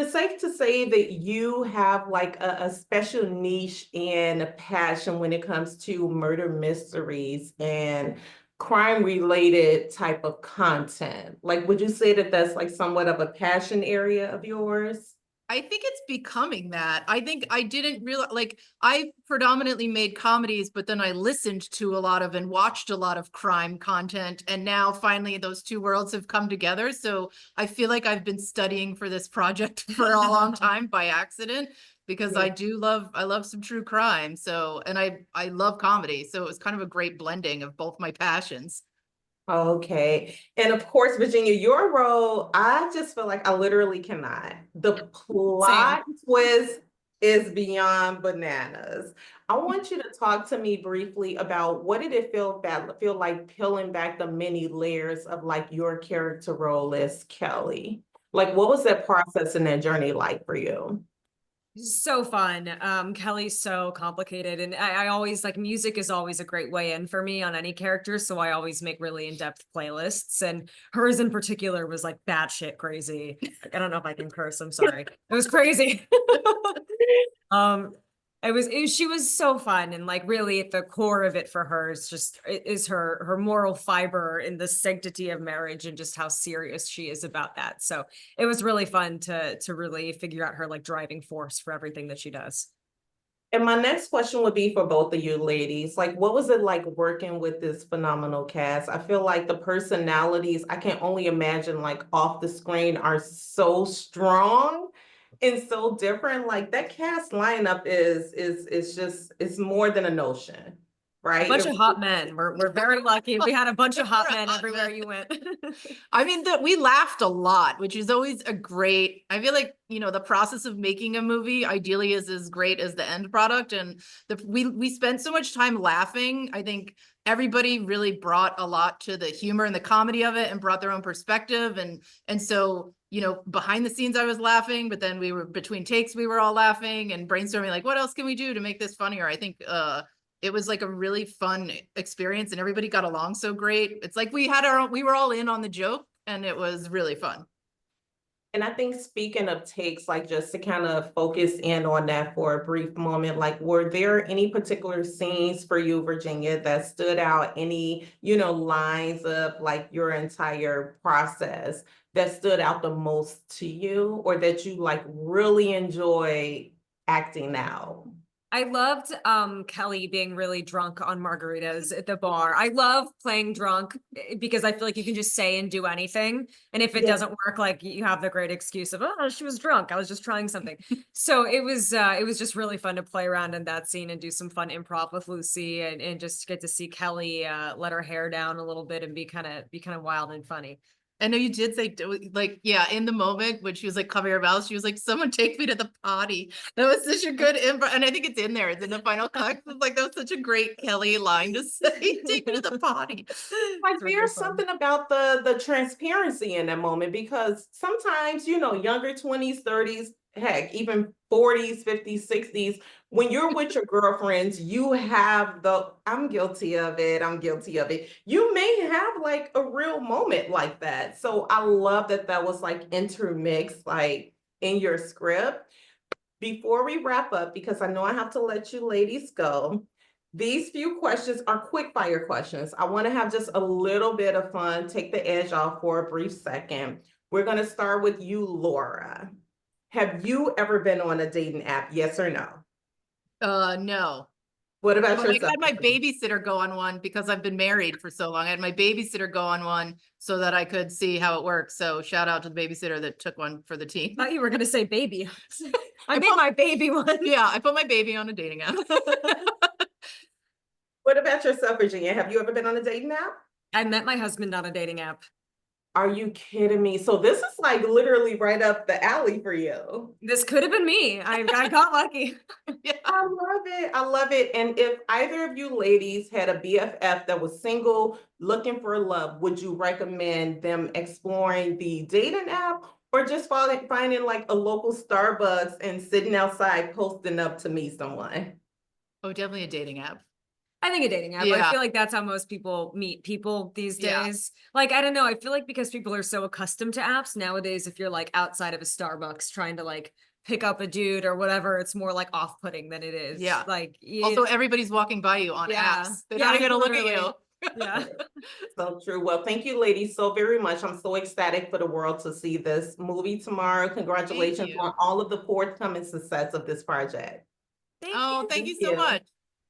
it safe to say that you have like a special niche and a passion when it comes to murder mysteries and crime related type of content? Like, would you say that that's like somewhat of a passion area of yours? I think it's becoming that. I think I didn't realize, like, I predominantly made comedies, but then I listened to a lot of and watched a lot of crime content. And now finally those two worlds have come together. So I feel like I've been studying for this project for a long time by accident because Yeah. I love some true crime. So, and I love comedy. So it was kind of a great blending of both my passions. Okay. And of course, Virginia, your role, I just feel like I literally cannot. The Same. plot twist is beyond bananas. I want you to talk to me briefly about what did it feel like peeling back the many layers of like your character role as Kelly? Like what was that process and that journey like for you? So fun. Kelly's so complicated, and I always like music is always a great way in for me on any character. So I always make really in-depth playlists, and hers in particular was like batshit crazy. Like, I don't know if I can curse. I'm sorry. It was crazy. Um, she was so fun, and like really at the core of it for her is just is her moral fiber in the sanctity of marriage and just how serious she is about that. So it was really fun to really figure out her like driving force for everything that she does. And my next question would be for both of you ladies. Like, what was it like working with this phenomenal cast? I feel like the personalities, I can only imagine, like off the screen, are so strong and so different. Like that cast lineup is just it's more than a notion, A right? bunch It of hot men. We're very lucky. We had a bunch of hot men everywhere you went. I mean, that we laughed a lot, which is always a great. I feel like, the process of making a movie ideally is as great as the end product. And we spent so much time laughing. I think everybody really brought a lot to the humor and the comedy of it and brought their own perspective. And so, behind the scenes I was laughing, but then we were between takes, we were all laughing and brainstorming like, what else can we do to make this funnier? I think it was like a really fun experience and everybody got along so great. It's like we were all in on the joke and it was really fun. And I think speaking of takes, like just to kind of focus in on that for a brief moment, like were there any particular scenes for you, Virginia, that stood out? Any, lines of like your entire process that stood out the most to you or that you like really enjoy acting out? I loved Kelly being really drunk on margaritas at the bar. I love playing drunk because I feel like you can just say and do anything. And if it Yeah. doesn't work, like you have the great excuse of, oh, she was drunk. I was just trying something. So it was just really fun to play around in that scene and do some fun improv with Lucy and just get to see Kelly let her hair down a little bit and be kind of wild and funny. I know you did say like, yeah, in the moment when she was like covering her mouth, she was like, someone take me to the potty. That was such a good improv. And I think it's in there. It's in the final cut. It's like that was such a great Kelly line to say, take me to the potty. Like It's really there's fun. something about the transparency in that moment because sometimes, younger 20s, 30s, heck, even 40s, 50s, 60s, when you're with your girlfriends, you have I'm guilty of it, I'm guilty of it. You may have like a real moment like that. So I love that that was like intermixed like in your script. Before we wrap up, because I know I have to let you ladies go, these few questions are quick fire questions. I want to have just a little bit of fun, take the edge off for a brief second. We're going to start with you, Laura. Have you ever been on a dating app? Yes or no? No. What about But I yourself? had my babysitter go on one because I've been married for so long. I had my babysitter go on one so that I could see how it works. So shout out to the babysitter that took one for the team. Thought you were gonna say baby. I made put- my baby one. Yeah, I put my baby on a dating app. What about yourself, Virginia? Have you ever been on a dating app? I met my husband on a dating app. Are you kidding me? So this is like literally right up the alley for you. This could have been me. I got lucky. Yeah. I love it. I love it. And if either of you ladies had a BFF that was single, looking for love, would you recommend them exploring the dating app or just finding like a local Starbucks and sitting outside posting up to meet someone? Oh, definitely a dating app. I think a dating app. I Yeah. feel like that's how most people meet people these Yeah. days. Like, I don't know. I feel like because people are so accustomed to apps nowadays, if you're like outside of a Starbucks trying to like pick up a dude or whatever, it's more like off-putting than it is. Yeah. Like, Also, everybody's walking by you on Yeah. apps. They're Yeah, not even gonna look at literally. you. yeah. So true. Well, thank you, ladies, so very much. I'm so ecstatic for the world to see this movie tomorrow. Congratulations you. on all of the forthcoming success of this project. Thank Oh, you. thank you Thank so you. much.